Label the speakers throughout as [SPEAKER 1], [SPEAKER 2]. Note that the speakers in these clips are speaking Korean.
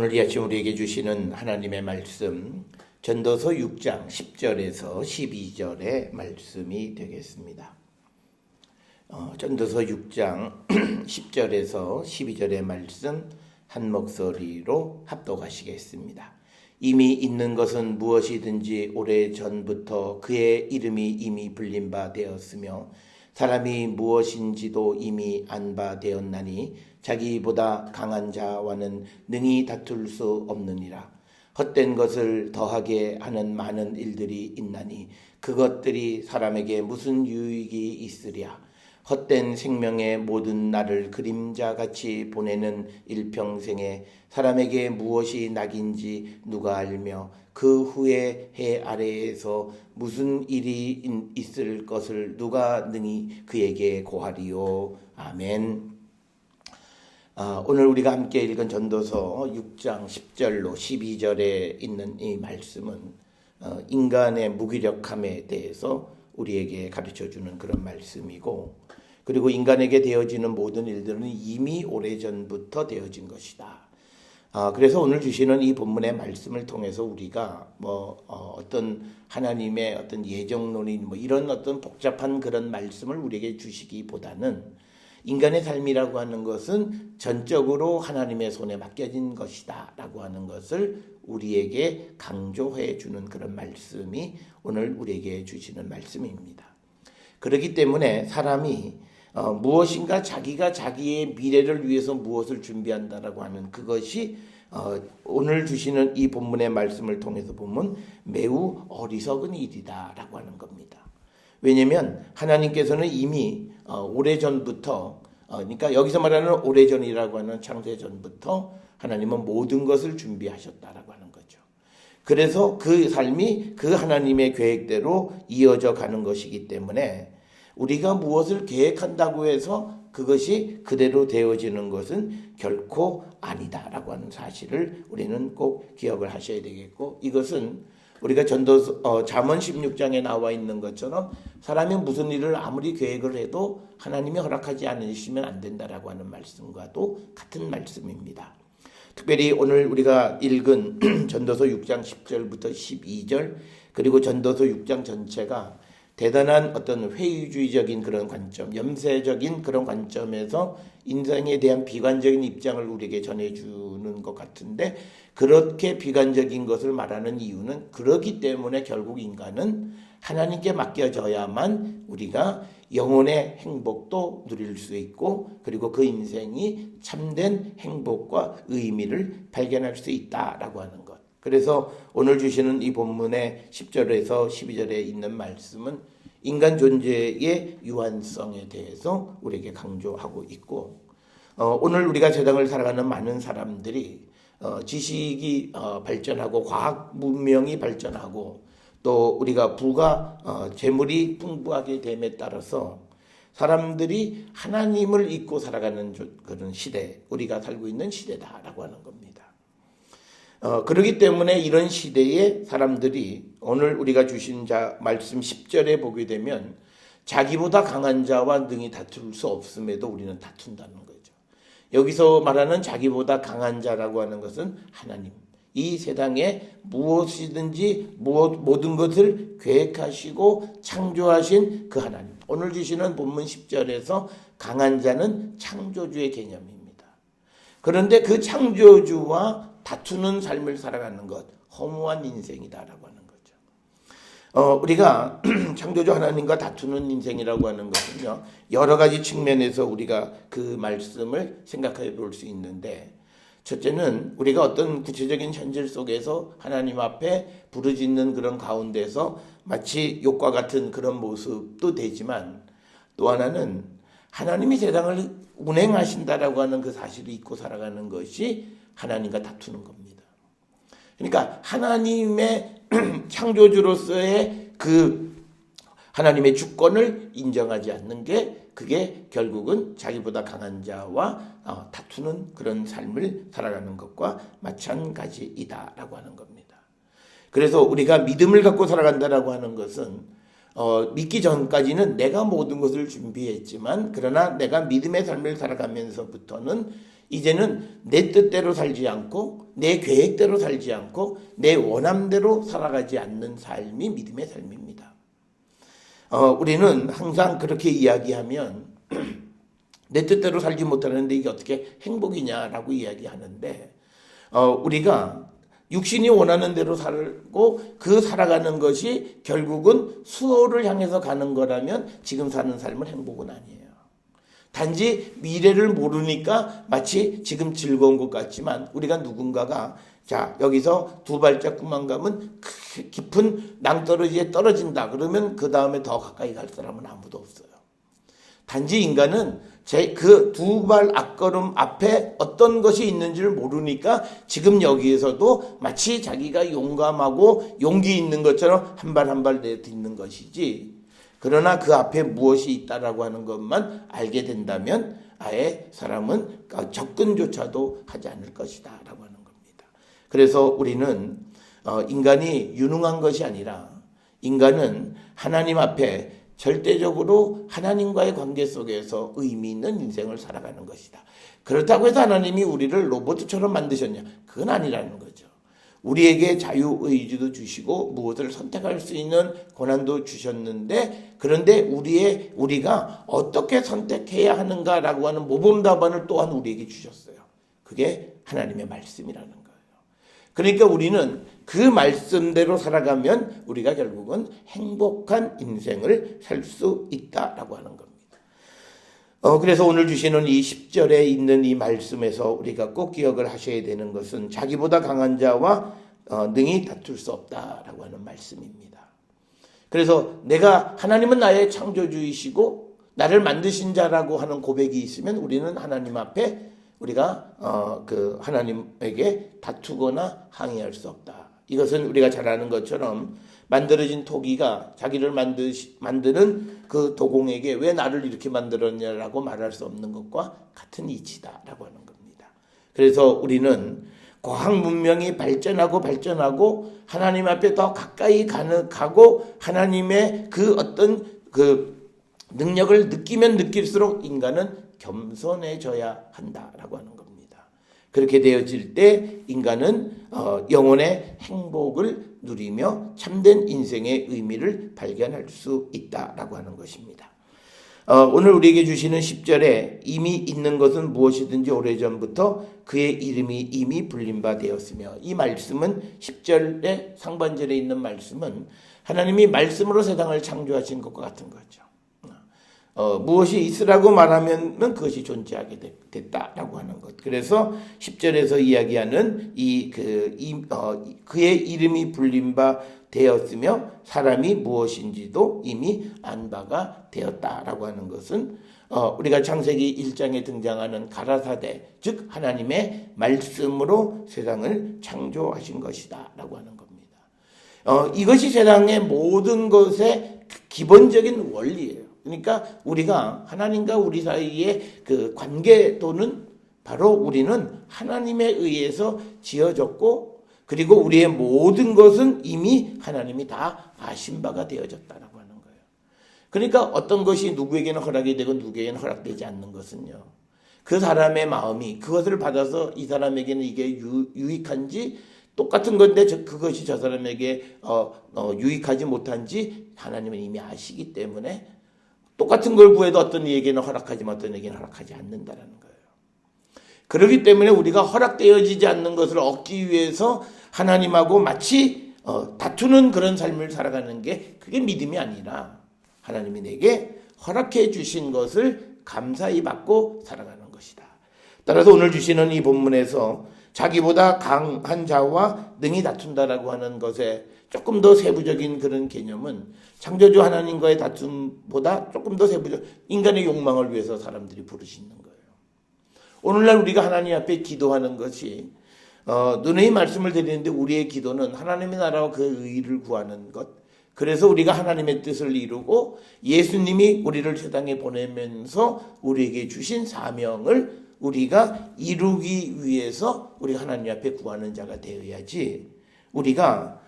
[SPEAKER 1] 오늘 이 아침 우리에게 주시는 하나님의 말씀 전도서 6장 10절에서 12절의 말씀이 되겠습니다. 전도서 6장 10절에서 12절의 말씀 한 목소리로 합독하시겠습니다. 이미 있는 것은 무엇이든지 오래전부터 그의 이름이 이미 불린 바 되었으며 사람이 무엇인지도 이미 안 바 되었나니 자기보다 강한 자와는 능히 다툴 수 없느니라. 헛된 것을 더하게 하는 많은 일들이 있나니 그것들이 사람에게 무슨 유익이 있으랴. 헛된 생명의 모든 날을 그림자같이 보내는 일평생에 사람에게 무엇이 낙인지 누가 알며 그 후에 해 아래에서 무슨 일이 있을 것을 누가 능히 그에게 고하리요. 아멘. 오늘 우리가 함께 읽은 전도서 6장 10절로 12절에 있는 이 말씀은 인간의 무기력함에 대해서 우리에게 가르쳐주는 그런 말씀이고, 그리고 인간에게 되어지는 모든 일들은 이미 오래전부터 되어진 것이다. 그래서 오늘 주시는 이 본문의 말씀을 통해서 우리가 어떤 하나님의 어떤 예정론이 이런 어떤 복잡한 그런 말씀을 우리에게 주시기보다는 인간의 삶이라고 하는 것은 전적으로 하나님의 손에 맡겨진 것이다 라고 하는 것을 우리에게 강조해 주는 그런 말씀이 오늘 우리에게 주시는 말씀입니다. 그렇기 때문에 사람이 무엇인가 자기가 자기의 미래를 위해서 무엇을 준비한다라고 하는 그것이 오늘 주시는 이 본문의 말씀을 통해서 보면 매우 어리석은 일이다라고 하는 겁니다. 왜냐하면 하나님께서는 이미 오래전부터, 그러니까 여기서 말하는 오래전이라고 하는 창세전부터 하나님은 모든 것을 준비하셨다라고 하는 거죠. 그래서 그 삶이 그 하나님의 계획대로 이어져 가는 것이기 때문에 우리가 무엇을 계획한다고 해서 그것이 그대로 되어지는 것은 결코 아니다라고 하는 사실을 우리는 꼭 기억을 하셔야 되겠고, 이것은 우리가 전도서 잠언 16장에 나와 있는 것처럼 사람이 무슨 일을 아무리 계획을 해도 하나님이 허락하지 않으시면 안 된다라고 하는 말씀과도 같은 말씀입니다. 특별히 오늘 우리가 읽은 전도서 6장 10절부터 12절 그리고 전도서 6장 전체가 대단한 어떤 회의주의적인 그런 관점, 염세적인 그런 관점에서 인생에 대한 비관적인 입장을 우리에게 전해주는 것 같은데, 그렇게 비관적인 것을 말하는 이유는 그렇기 때문에 결국 인간은 하나님께 맡겨져야만 우리가 영혼의 행복도 누릴 수 있고, 그리고 그 인생이 참된 행복과 의미를 발견할 수 있다라고 하는 것. 그래서 오늘 주시는 이 본문의 10절에서 12절에 있는 말씀은 인간 존재의 유한성에 대해서 우리에게 강조하고 있고, 오늘 우리가 세상을 살아가는 많은 사람들이 지식이 발전하고 과학 문명이 발전하고 또 우리가 부가 재물이 풍부하게 됨에 따라서 사람들이 하나님을 잊고 살아가는 그런 시대, 우리가 살고 있는 시대다라고 하는 겁니다. 그렇기 때문에 이런 시대에 사람들이 오늘 우리가 주신 말씀 10절에 보게 되면 자기보다 강한 자와 능히 다툴 수 없음에도 우리는 다툰다는 거죠. 여기서 말하는 자기보다 강한 자라고 하는 것은 하나님, 이 세상에 무엇이든지 모든 것을 계획하시고 창조하신 그 하나님. 오늘 주시는 본문 10절에서 강한 자는 창조주의 개념입니다. 그런데 그 창조주와 다투는 삶을 살아가는 것, 허무한 인생이다라고 하는 거죠. 우리가 창조주 하나님과 다투는 인생이라고 하는 것은요, 여러 가지 측면에서 우리가 그 말씀을 생각해 볼 수 있는데, 첫째는 우리가 어떤 구체적인 현실 속에서 하나님 앞에 부르짖는 그런 가운데서 마치 욕과 같은 그런 모습도 되지만, 또 하나는 하나님이 세상을 운행하신다라고 하는 그 사실을 잊고 살아가는 것이 하나님과 다투는 겁니다. 그러니까 하나님의 창조주로서의 그 하나님의 주권을 인정하지 않는 게, 그게 결국은 자기보다 강한 자와 다투는 그런 삶을 살아가는 것과 마찬가지이다라고 하는 겁니다. 그래서 우리가 믿음을 갖고 살아간다라고 하는 것은 믿기 전까지는 내가 모든 것을 준비했지만, 그러나 내가 믿음의 삶을 살아가면서부터는 이제는 내 뜻대로 살지 않고 내 계획대로 살지 않고 내 원함대로 살아가지 않는 삶이 믿음의 삶입니다. 우리는 항상 그렇게 이야기하면 내 뜻대로 살지 못하는데 이게 어떻게 행복이냐라고 이야기하는데 우리가 육신이 원하는 대로 살고 그 살아가는 것이 결국은 수호를 향해서 가는 거라면 지금 사는 삶은 행복은 아니에요. 단지 미래를 모르니까 마치 지금 즐거운 것 같지만 우리가 누군가가 자 여기서 두 발자국만 가면 깊은 낭떠러지에 떨어진다 그러면 그 다음에 더 가까이 갈 사람은 아무도 없어요. 단지 인간은 그 두 발 앞걸음 앞에 어떤 것이 있는지를 모르니까 지금 여기에서도 마치 자기가 용감하고 용기 있는 것처럼 한 발 한 발 내딛는 것이지, 그러나 그 앞에 무엇이 있다라고 하는 것만 알게 된다면 아예 사람은 접근조차도 하지 않을 것이다 라고 하는 겁니다. 그래서 우리는 인간이 유능한 것이 아니라 인간은 하나님 앞에 절대적으로 하나님과의 관계 속에서 의미 있는 인생을 살아가는 것이다. 그렇다고 해서 하나님이 우리를 로봇처럼 만드셨냐? 그건 아니라는 거죠. 우리에게 자유의지도 주시고 무엇을 선택할 수 있는 권한도 주셨는데, 그런데 우리가 어떻게 선택해야 하는가라고 하는 모범 답안을 또한 우리에게 주셨어요. 그게 하나님의 말씀이라는 거예요. 그러니까 우리는 그 말씀대로 살아가면 우리가 결국은 행복한 인생을 살 수 있다라고 하는 겁니다. 그래서 오늘 주시는 이 10절에 있는 이 말씀에서 우리가 꼭 기억을 하셔야 되는 것은 자기보다 강한 자와 능히 다툴 수 없다라고 하는 말씀입니다. 그래서 하나님은 나의 창조주이시고 나를 만드신 자라고 하는 고백이 있으면 우리는 하나님 앞에 우리가 하나님에게 다투거나 항의할 수 없다. 이것은 우리가 잘 아는 것처럼 만들어진 토기가 자기를 만드는 그 도공에게 왜 나를 이렇게 만들었냐라고 말할 수 없는 것과 같은 이치다라고 하는 겁니다. 그래서 우리는 과학 문명이 발전하고 하나님 앞에 더 가까이 가고 하나님의 그 어떤 그 능력을 느끼면 느낄수록 인간은 겸손해져야 한다라고 하는 겁니다. 그렇게 되어질 때 인간은 영혼의 행복을 누리며 참된 인생의 의미를 발견할 수 있다라고 하는 것입니다. 오늘 우리에게 주시는 10절에 이미 있는 것은 무엇이든지 오래전부터 그의 이름이 이미 불린 바 되었으며, 이 말씀은 10절의 상반절에 있는 말씀은 하나님이 말씀으로 세상을 창조하신 것과 같은 거죠. 무엇이 있으라고 말하면 그것이 존재하게 됐다라고 하는 것. 그래서 10절에서 이야기하는 그의 이름이 불린 바 되었으며 사람이 무엇인지도 이미 안 바가 되었다라고 하는 것은 우리가 창세기 1장에 등장하는 가라사대, 즉 하나님의 말씀으로 세상을 창조하신 것이다라고 하는 겁니다. 이것이 세상의 모든 것의 기본적인 원리예요. 그러니까 우리가 하나님과 우리 사이의 그 관계도는 바로 우리는 하나님에 의해서 지어졌고, 그리고 우리의 모든 것은 이미 하나님이 다 아신 바가 되어졌다라고 하는 거예요. 그러니까 어떤 것이 누구에게는 허락이 되고 누구에게는 허락되지 않는 것은요, 그 사람의 마음이 그것을 받아서 이 사람에게는 이게 유익한지, 똑같은 건데 그것이 저 사람에게 유익하지 못한지 하나님은 이미 아시기 때문에 똑같은 걸 구해도 어떤 이에게는 허락하지만 어떤 이에게는 허락하지 않는다는 거예요. 그렇기 때문에 우리가 허락되어지지 않는 것을 얻기 위해서 하나님하고 마치 다투는 그런 삶을 살아가는 게 그게 믿음이 아니라 하나님이 내게 허락해 주신 것을 감사히 받고 살아가는 것이다. 따라서 오늘 주시는 이 본문에서 자기보다 강한 자와 능히 다툰다라고 하는 것에 조금 더 세부적인 그런 개념은 창조주 하나님과의 다툼보다 조금 더 세부적 인간의 욕망을 위해서 사람들이 부르시는 거예요. 오늘날 우리가 하나님 앞에 기도하는 것이 너네의 말씀을 드리는데 우리의 기도는 하나님의 나라와 그 의를 구하는 것, 그래서 우리가 하나님의 뜻을 이루고 예수님이 우리를 세상에 보내면서 우리에게 주신 사명을 우리가 이루기 위해서 우리가 하나님 앞에 구하는 자가 되어야지, 우리가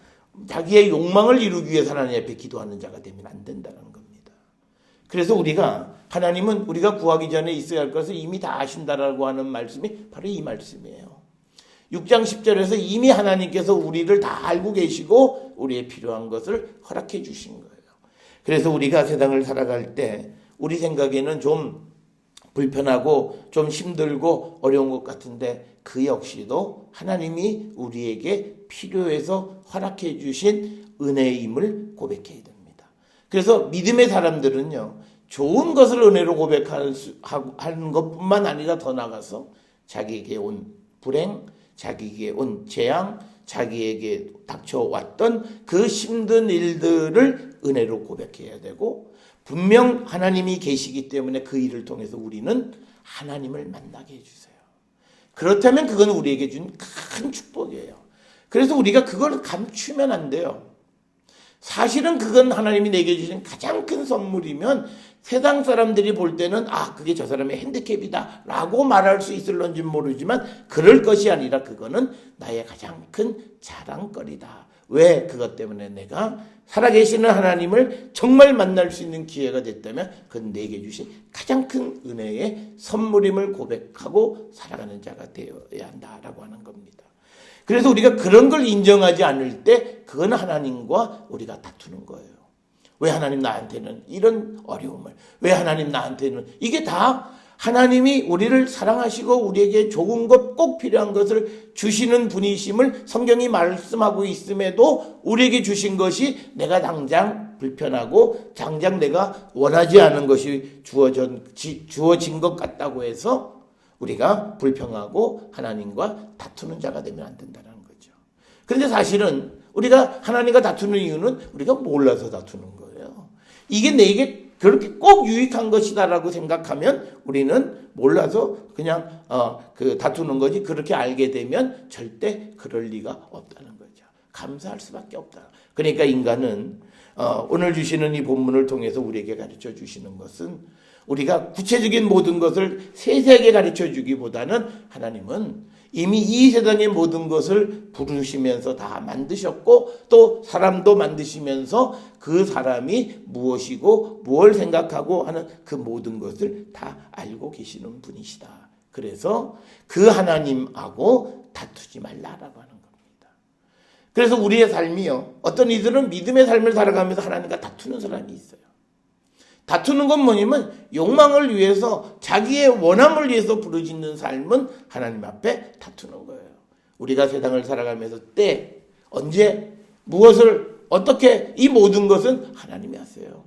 [SPEAKER 1] 자기의 욕망을 이루기 위해서 하나님 앞에 기도하는 자가 되면 안 된다는 겁니다. 그래서 하나님은 우리가 구하기 전에 있어야 할 것을 이미 다 아신다라고 하는 말씀이 바로 이 말씀이에요. 6장 10절에서 이미 하나님께서 우리를 다 알고 계시고 우리의 필요한 것을 허락해 주신 거예요. 그래서 우리가 세상을 살아갈 때 우리 생각에는 좀 불편하고 좀 힘들고 어려운 것 같은데 그 역시도 하나님이 우리에게 필요해서 허락해 주신 은혜임을 고백해야 됩니다. 그래서 믿음의 사람들은요, 좋은 것을 은혜로 고백하는 것뿐만 아니라 더 나아가서 자기에게 온 불행, 자기에게 온 재앙, 자기에게 닥쳐왔던 그 힘든 일들을 은혜로 고백해야 되고, 분명 하나님이 계시기 때문에 그 일을 통해서 우리는 하나님을 만나게 해주세요. 그렇다면 그건 우리에게 준 큰 축복이에요. 그래서 우리가 그걸 감추면 안 돼요. 사실은 그건 하나님이 내게 주신 가장 큰 선물이면 세상 사람들이 볼 때는 그게 저 사람의 핸디캡이다 라고 말할 수 있을런지 모르지만 그럴 것이 아니라 그거는 나의 가장 큰 자랑거리다. 왜? 그것 때문에 내가 살아계시는 하나님을 정말 만날 수 있는 기회가 됐다면 그건 내게 주신 가장 큰 은혜의 선물임을 고백하고 살아가는 자가 되어야 한다라고 하는 겁니다. 그래서 우리가 그런 걸 인정하지 않을 때 그건 하나님과 우리가 다투는 거예요. 왜 하나님 나한테는 이런 어려움을, 왜 하나님 나한테는, 이게 다 하나님이 우리를 사랑하시고 우리에게 좋은 것, 꼭 필요한 것을 주시는 분이심을 성경이 말씀하고 있음에도 우리에게 주신 것이 내가 당장 불편하고 당장 내가 원하지 않은 것이 주어진 것 같다고 해서 우리가 불평하고 하나님과 다투는 자가 되면 안 된다는 거죠. 그런데 사실은 우리가 하나님과 다투는 이유는 우리가 몰라서 다투는 거예요. 이게 내게 그렇게 꼭 유익한 것이다라고 생각하면 우리는 몰라서 그냥 다투는 거지, 그렇게 알게 되면 절대 그럴 리가 없다는 거죠. 감사할 수밖에 없다. 그러니까 인간은 오늘 주시는 이 본문을 통해서 우리에게 가르쳐 주시는 것은 우리가 구체적인 모든 것을 세세하게 가르쳐 주기보다는 하나님은 이미 이 세상의 모든 것을 부르시면서 다 만드셨고 또 사람도 만드시면서 그 사람이 무엇이고 무엇을 생각하고 하는 그 모든 것을 다 알고 계시는 분이시다. 그래서 그 하나님하고 다투지 말라라고 하는 겁니다. 그래서 우리의 삶이요, 어떤 이들은 믿음의 삶을 살아가면서 하나님과 다투는 사람이 있어요. 다투는 건 뭐냐면 욕망을 위해서, 자기의 원함을 위해서 부르짖는 삶은 하나님 앞에 다투는 거예요. 우리가 세상을 살아가면서 언제, 무엇을, 어떻게, 이 모든 것은 하나님이 하세요.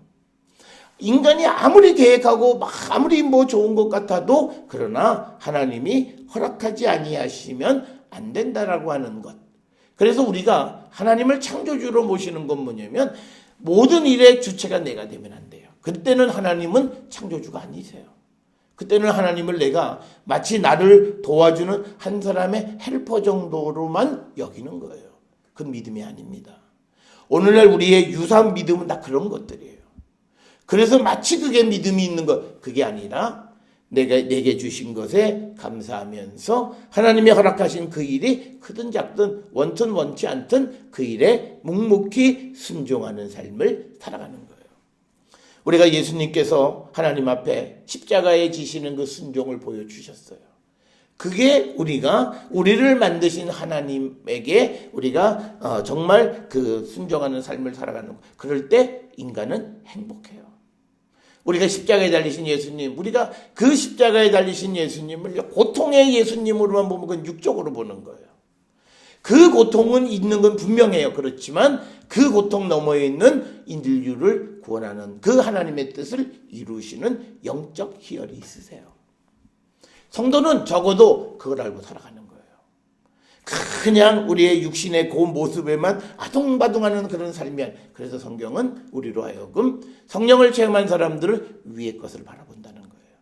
[SPEAKER 1] 인간이 아무리 계획하고 아무리 좋은 것 같아도 그러나 하나님이 허락하지 아니하시면 안 된다라고 하는 것. 그래서 우리가 하나님을 창조주로 모시는 건 뭐냐면 모든 일의 주체가 내가 되면 안 돼요. 그때는 하나님은 창조주가 아니세요. 그때는 하나님을 내가 마치 나를 도와주는 한 사람의 헬퍼 정도로만 여기는 거예요. 그건 믿음이 아닙니다. 오늘날 우리의 유사한 믿음은 다 그런 것들이에요. 그래서 마치 그게 믿음이 있는 것, 그게 아니라 내게 주신 것에 감사하면서 하나님이 허락하신 그 일이 크든 작든 원든 원치 않든 그 일에 묵묵히 순종하는 삶을 살아가는 거예요. 우리가 예수님께서 하나님 앞에 십자가에 지시는 그 순종을 보여주셨어요. 그게 우리를 만드신 하나님에게 우리가 정말 그 순종하는 삶을 살아가는 거. 그럴 때 인간은 행복해요. 우리가 십자가에 달리신 예수님, 우리가 그 십자가에 달리신 예수님을 고통의 예수님으로만 보면 그건 육적으로 보는 거예요. 그 고통은 있는 건 분명해요. 그렇지만 그 고통 너머에 있는 인류를 구원하는 그 하나님의 뜻을 이루시는 영적 희열이 있으세요. 성도는 적어도 그걸 알고 살아가는 거예요. 그냥 우리의 육신의 그 모습에만 아동바동하는 그런 삶이 아니에요. 그래서 성경은 우리로 하여금 성령을 체험한 사람들은 위의 것을 바라본다는 거예요.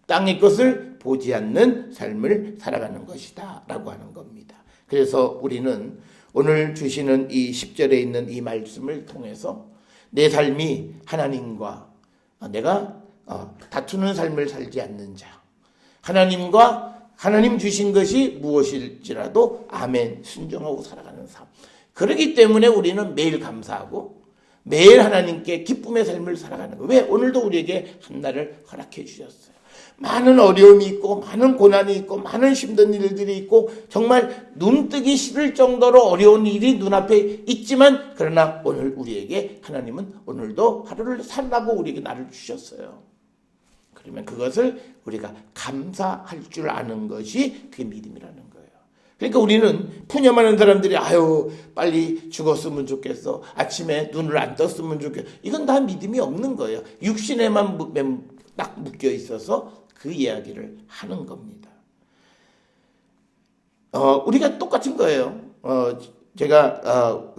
[SPEAKER 1] 땅의 것을 보지 않는 삶을 살아가는 것이다 라고 하는 겁니다. 그래서 우리는 오늘 주시는 이 10절에 있는 이 말씀을 통해서 내 삶이 하나님과 내가 다투는 삶을 살지 않는 자, 하나님과 하나님 주신 것이 무엇일지라도 아멘 순종하고 살아가는 삶. 그렇기 때문에 우리는 매일 감사하고 매일 하나님께 기쁨의 삶을 살아가는 거예요. 왜? 오늘도 우리에게 한날을 허락해 주셨어요. 많은 어려움이 있고 많은 고난이 있고 많은 힘든 일들이 있고 정말 눈뜨기 싫을 정도로 어려운 일이 눈앞에 있지만 그러나 오늘 우리에게 하나님은 오늘도 하루를 살라고 우리에게 날을 주셨어요. 그러면 그것을 우리가 감사할 줄 아는 것이 그게 믿음이라는 거예요. 그러니까 우리는 푸념하는 사람들이 아유 빨리 죽었으면 좋겠어. 아침에 눈을 안 떴으면 좋겠어. 이건 다 믿음이 없는 거예요. 육신에만 딱 묶여 있어서 그 이야기를 하는 겁니다. 우리가 똑같은 거예요. 제가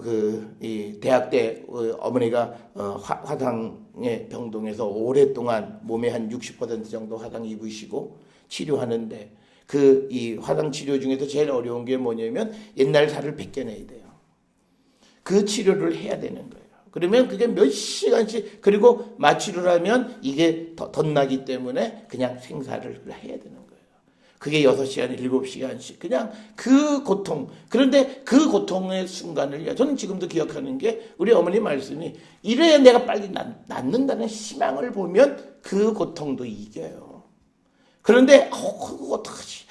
[SPEAKER 1] 이 대학 때 어머니가 화상의 병동에서 오랫동안 몸의 한 60% 정도 화상 입으시고 치료하는데 이 화상 치료 중에서 제일 어려운 게 뭐냐면 옛날 살을 벗겨내야 돼요. 그 치료를 해야 되는 거예요. 그러면 그게 몇 시간씩 그리고 마취를 하면 이게 덧나기 때문에 그냥 생사를 해야 되는 거예요. 그게 6시간, 7시간씩 그냥 그 고통. 그런데 그 고통의 순간을 저는 지금도 기억하는 게 우리 어머니 말씀이 이래야 내가 빨리 낫는다는 희망을 보면 그 고통도 이겨요. 그런데 그거 어떡하지?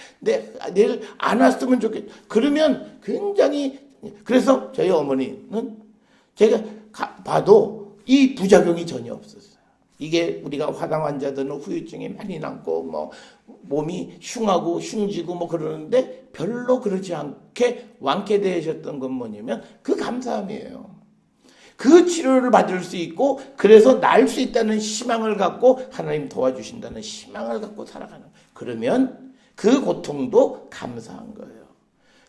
[SPEAKER 1] 내일 안 왔으면 좋겠다. 그러면 굉장히 그래서 저희 어머니는 제가 봐도 이 부작용이 전혀 없었어요. 이게 우리가 화상 환자들은 후유증이 많이 남고 뭐 몸이 흉하고 흉지고 뭐 그러는데 별로 그러지 않게 완쾌되셨던 건 뭐냐면 그 감사함이에요. 그 치료를 받을 수 있고 그래서 날 수 있다는 희망을 갖고 하나님 도와주신다는 희망을 갖고 살아가는 그러면 그 고통도 감사한 거예요.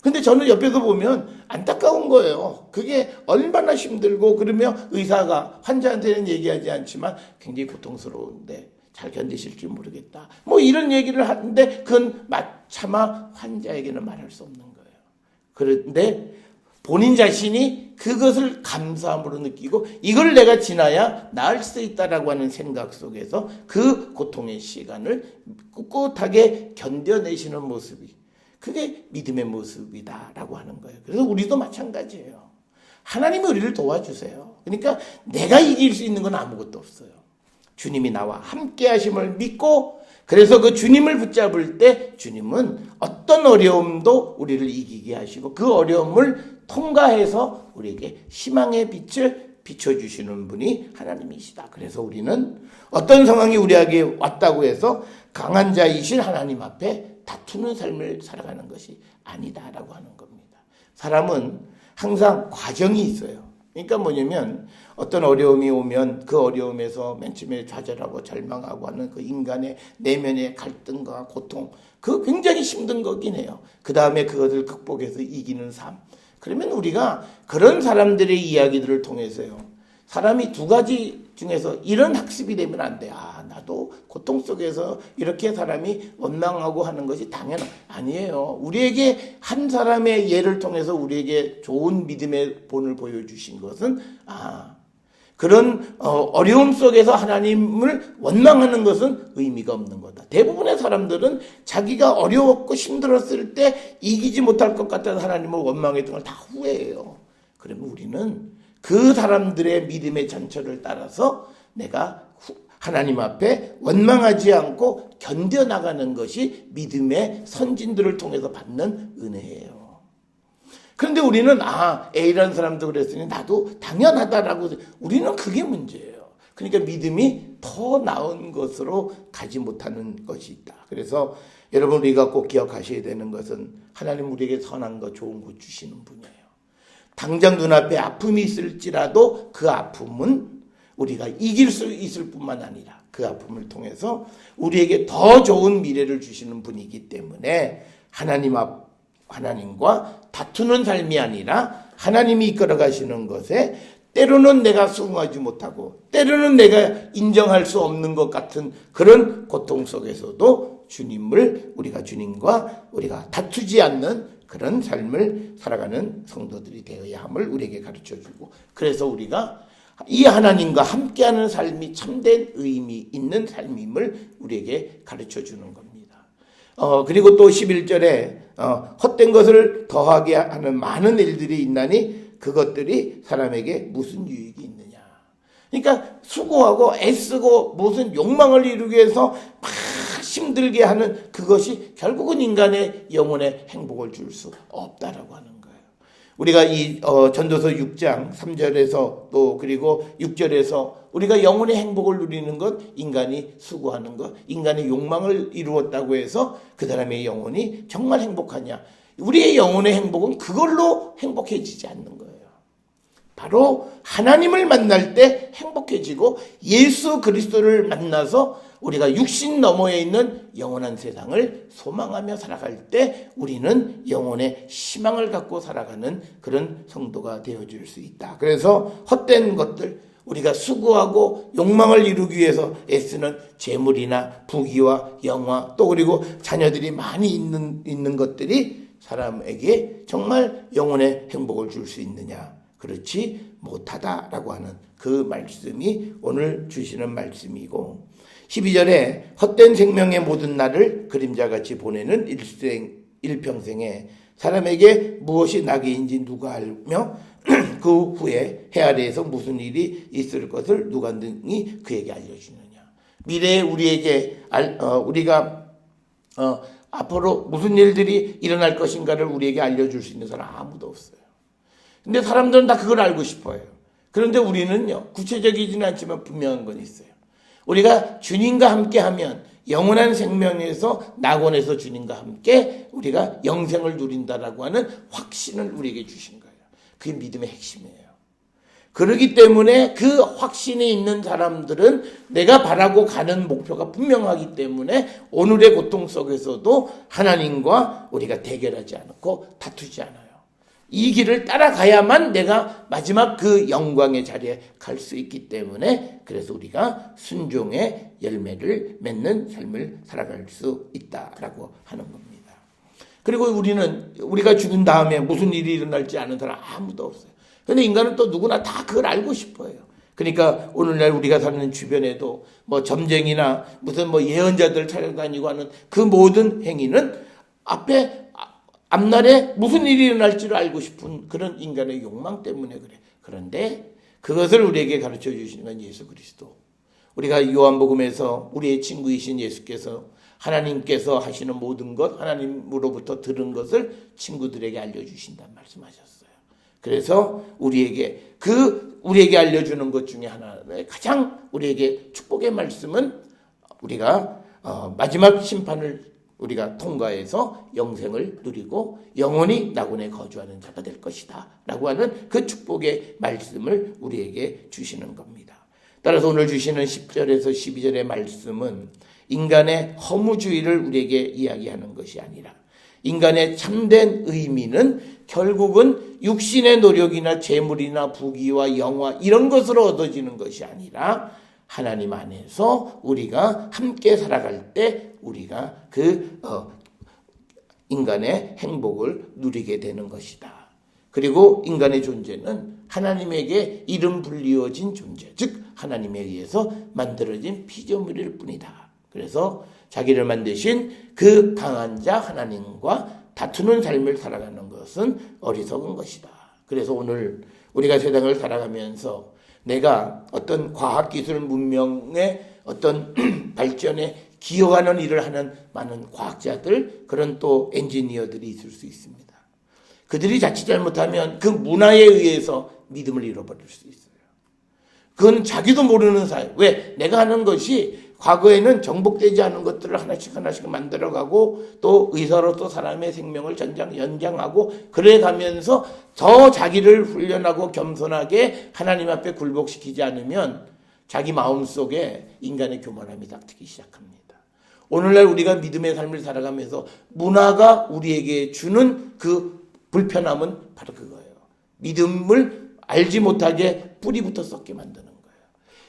[SPEAKER 1] 근데 저는 옆에서 보면 안타까운 거예요. 그게 얼마나 힘들고 그러면 의사가 환자한테는 얘기하지 않지만 굉장히 고통스러운데 잘 견디실지 모르겠다. 뭐 이런 얘기를 하는데 그건 차마 환자에게는 말할 수 없는 거예요. 그런데 본인 자신이 그것을 감사함으로 느끼고 이걸 내가 지나야 나을 수 있다라고 하는 생각 속에서 그 고통의 시간을 꿋꿋하게 견뎌내시는 모습이 그게 믿음의 모습이다라고 하는 거예요. 그래서 우리도 마찬가지예요. 하나님이 우리를 도와주세요. 그러니까 내가 이길 수 있는 건 아무것도 없어요. 주님이 나와 함께 하심을 믿고 그래서 그 주님을 붙잡을 때 주님은 어떤 어려움도 우리를 이기게 하시고 그 어려움을 통과해서 우리에게 희망의 빛을 비춰주시는 분이 하나님이시다. 그래서 우리는 어떤 상황이 우리에게 왔다고 해서 강한 자이신 하나님 앞에 다투는 삶을 살아가는 것이 아니다라고 하는 겁니다. 사람은 항상 과정이 있어요. 그러니까 뭐냐면 어떤 어려움이 오면 그 어려움에서 맨 처음에 좌절하고 절망하고 하는 그 인간의 내면의 갈등과 고통 그거 굉장히 힘든 거긴 해요. 그 다음에 그것을 극복해서 이기는 삶. 그러면 우리가 그런 사람들의 이야기들을 통해서요. 사람이 두 가지 중에서 이런 학습이 되면 안 돼. 나도 고통 속에서 이렇게 사람이 원망하고 하는 것이 아니에요. 우리에게 한 사람의 예를 통해서 우리에게 좋은 믿음의 본을 보여주신 것은 그런 어려움 속에서 하나님을 원망하는 것은 의미가 없는 거다. 대부분의 사람들은 자기가 어려웠고 힘들었을 때 이기지 못할 것 같아서 하나님을 원망했던 걸 다 후회해요. 그러면 우리는 그 사람들의 믿음의 전철을 따라서 내가 하나님 앞에 원망하지 않고 견뎌나가는 것이 믿음의 선진들을 통해서 받는 은혜예요. 그런데 우리는 A라는 사람도 그랬으니 나도 당연하다라고 우리는 그게 문제예요. 그러니까 믿음이 더 나은 것으로 가지 못하는 것이 있다. 그래서 여러분 우리가 꼭 기억하셔야 되는 것은 하나님 우리에게 선한 것 좋은 것 주시는 분이에요. 당장 눈앞에 아픔이 있을지라도 그 아픔은 우리가 이길 수 있을 뿐만 아니라 그 아픔을 통해서 우리에게 더 좋은 미래를 주시는 분이기 때문에 하나님과 다투는 삶이 아니라 하나님이 이끌어 가시는 것에 때로는 내가 수긍하지 못하고 때로는 내가 인정할 수 없는 것 같은 그런 고통 속에서도 우리가 주님과 우리가 다투지 않는 그런 삶을 살아가는 성도들이 되어야 함을 우리에게 가르쳐주고 그래서 우리가 이 하나님과 함께하는 삶이 참된 의미 있는 삶임을 우리에게 가르쳐주는 겁니다. 그리고 또 11절에 헛된 것을 더하게 하는 많은 일들이 있나니 그것들이 사람에게 무슨 유익이 있느냐. 그러니까 수고하고 애쓰고 무슨 욕망을 이루기 위해서 막 힘들게 하는 그것이 결국은 인간의 영혼의 행복을 줄 수 없다라고 하는 거예요. 우리가 이 전도서 6장 3절에서 또 그리고 6절에서 우리가 영혼의 행복을 누리는 것, 인간이 수고하는 것, 인간의 욕망을 이루었다고 해서 그 사람의 영혼이 정말 행복하냐? 우리의 영혼의 행복은 그걸로 행복해지지 않는 거예요. 바로 하나님을 만날 때 행복해지고 예수 그리스도를 만나서 우리가 육신 너머에 있는 영원한 세상을 소망하며 살아갈 때 우리는 영혼의 희망을 갖고 살아가는 그런 성도가 되어줄 수 있다. 그래서 헛된 것들, 우리가 수고하고 욕망을 이루기 위해서 애쓰는 재물이나 부귀와 영화, 또 그리고 자녀들이 많이 있는 것들이 사람에게 정말 영혼의 행복을 줄 수 있느냐? 그렇지 못하다라고 하는 그 말씀이 오늘 주시는 말씀이고, 12절에 헛된 생명의 모든 날을 그림자같이 보내는 일평생에 사람에게 무엇이 낙이인지 누가 알며 그 후에 해 아래에서 무슨 일이 있을 것을 누가 능히 그에게 알려주느냐. 미래에 우리에게 우리가 앞으로 무슨 일들이 일어날 것인가를 우리에게 알려줄 수 있는 사람 아무도 없어요. 근데 사람들은 다 그걸 알고 싶어요. 그런데 우리는요, 구체적이지는 않지만 분명한 건 있어요. 우리가 주님과 함께 하면 영원한 생명에서 낙원에서 주님과 함께 우리가 영생을 누린다라고 하는 확신을 우리에게 주신 거예요. 그게 믿음의 핵심이에요. 그렇기 때문에 그 확신이 있는 사람들은 내가 바라고 가는 목표가 분명하기 때문에 오늘의 고통 속에서도 하나님과 우리가 대결하지 않고 다투지 않아요. 이 길을 따라가야만 내가 마지막 그 영광의 자리에 갈 수 있기 때문에, 그래서 우리가 순종의 열매를 맺는 삶을 살아갈 수 있다라고 하는 겁니다. 그리고 우리가 죽은 다음에 무슨 일이 일어날지 아는 사람 아무도 없어요. 그런데 인간은 또 누구나 다 그걸 알고 싶어요. 그러니까 오늘날 우리가 사는 주변에도 뭐 점쟁이나 무슨 뭐 예언자들 찾아다니고 하는 그 모든 행위는 앞날에 무슨 일이 일어날지를 알고 싶은 그런 인간의 욕망 때문에 그래. 그런데 그것을 우리에게 가르쳐 주시는 건 예수 그리스도. 우리가 요한복음에서 우리의 친구이신 예수께서 하나님께서 하시는 모든 것, 하나님으로부터 들은 것을 친구들에게 알려주신다는 말씀하셨어요. 그래서 우리에게 알려주는 것 중에 하나의 가장 우리에게 축복의 말씀은 우리가 마지막 심판을 우리가 통과해서 영생을 누리고 영원히 낙원에 거주하는 자가 될 것이다 라고 하는 그 축복의 말씀을 우리에게 주시는 겁니다. 따라서 오늘 주시는 10절에서 12절의 말씀은 인간의 허무주의를 우리에게 이야기하는 것이 아니라, 인간의 참된 의미는 결국은 육신의 노력이나 재물이나 부귀와 영화 이런 것으로 얻어지는 것이 아니라 하나님 안에서 우리가 함께 살아갈 때 우리가 인간의 행복을 누리게 되는 것이다. 그리고 인간의 존재는 하나님에게 이름 불리어진 존재, 즉 하나님에 의해서 만들어진 피조물일 뿐이다. 그래서 자기를 만드신 그 강한 자 하나님과 다투는 삶을 살아가는 것은 어리석은 것이다. 그래서 오늘 우리가 세상을 살아가면서 내가 어떤 과학기술 문명의 어떤 발전에 기여하는 일을 하는 많은 과학자들, 그런 또 엔지니어들이 있을 수 있습니다. 그들이 자칫 잘못하면 그 문화에 의해서 믿음을 잃어버릴 수 있어요. 그건 자기도 모르는 사이. 왜? 내가 하는 것이 과거에는 정복되지 않은 것들을 하나씩 만들어가고 또 의사로서 사람의 생명을 연장하고 그래 가면서 더 자기를 훈련하고 겸손하게 하나님 앞에 굴복시키지 않으면 자기 마음속에 인간의 교만함이 닥치기 시작합니다. 오늘날 우리가 믿음의 삶을 살아가면서 문화가 우리에게 주는 그 불편함은 바로 그거예요. 믿음을 알지 못하게 뿌리부터 썩게 만드는 거예요.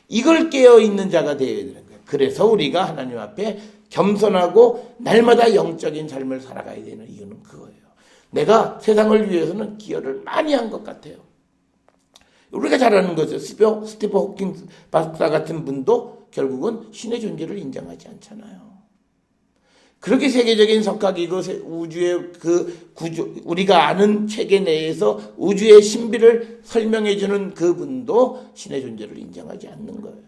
[SPEAKER 1] 이걸 깨어있는 자가 되어야 되는 거예요. 그래서 우리가 하나님 앞에 겸손하고 날마다 영적인 삶을 살아가야 되는 이유는 그거예요. 내가 세상을 위해서는 기여를 많이 한 것 같아요. 우리가 잘 아는 거죠. 스티브 호킹 박사 같은 분도 결국은 신의 존재를 인정하지 않잖아요. 그렇게 세계적인 석학이고 우주의 그 구조, 우리가 아는 체계 내에서 우주의 신비를 설명해주는 그분도 신의 존재를 인정하지 않는 거예요.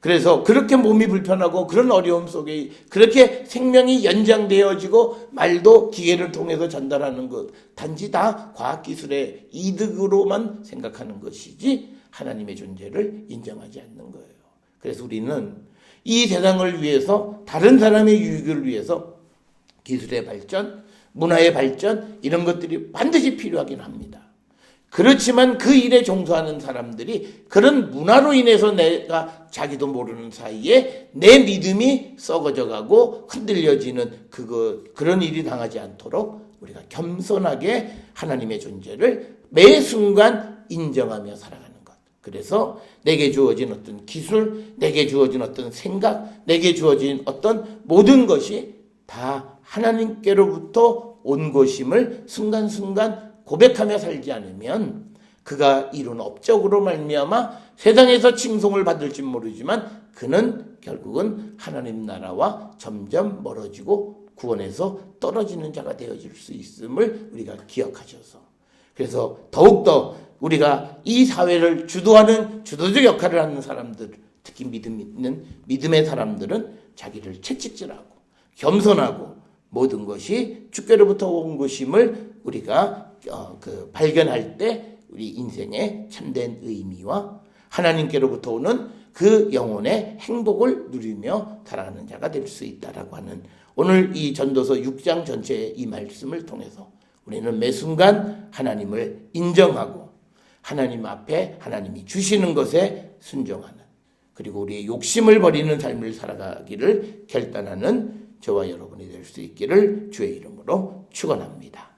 [SPEAKER 1] 그래서 그렇게 몸이 불편하고 그런 어려움 속에 그렇게 생명이 연장되어지고 말도 기계를 통해서 전달하는 것, 단지 다 과학기술의 이득으로만 생각하는 것이지 하나님의 존재를 인정하지 않는 거예요. 그래서 우리는 이 세상을 위해서, 다른 사람의 유익을 위해서 기술의 발전, 문화의 발전, 이런 것들이 반드시 필요하긴 합니다. 그렇지만 그 일에 종사하는 사람들이 그런 문화로 인해서 내가 자기도 모르는 사이에 내 믿음이 썩어져 가고 흔들려지는 그런 일이 당하지 않도록 우리가 겸손하게 하나님의 존재를 매 순간 인정하며 살아가는 것. 그래서 내게 주어진 어떤 기술, 내게 주어진 어떤 생각, 내게 주어진 어떤 모든 것이 다 하나님께로부터 온 것임을 순간순간 고백하며 살지 않으면 그가 이룬 업적으로 말미암아 세상에서 칭송을 받을지 모르지만 그는 결국은 하나님 나라와 점점 멀어지고 구원에서 떨어지는 자가 되어질 수 있음을 우리가 기억하셔서, 그래서 더욱더 우리가 이 사회를 주도하는 주도적 역할을 하는 사람들, 특히 믿음의 사람들은 자기를 채찍질하고 겸손하고 모든 것이 주께로부터 온 것임을 우리가 발견할 때 우리 인생의 참된 의미와 하나님께로부터 오는 그 영혼의 행복을 누리며 살아가는 자가 될 수 있다라고 하는 오늘 이 전도서 6장 전체의 이 말씀을 통해서 우리는 매 순간 하나님을 인정하고 하나님 앞에 하나님이 주시는 것에 순종하는, 그리고 우리의 욕심을 버리는 삶을 살아가기를 결단하는 저와 여러분이 될 수 있기를 주의 이름으로 축원합니다.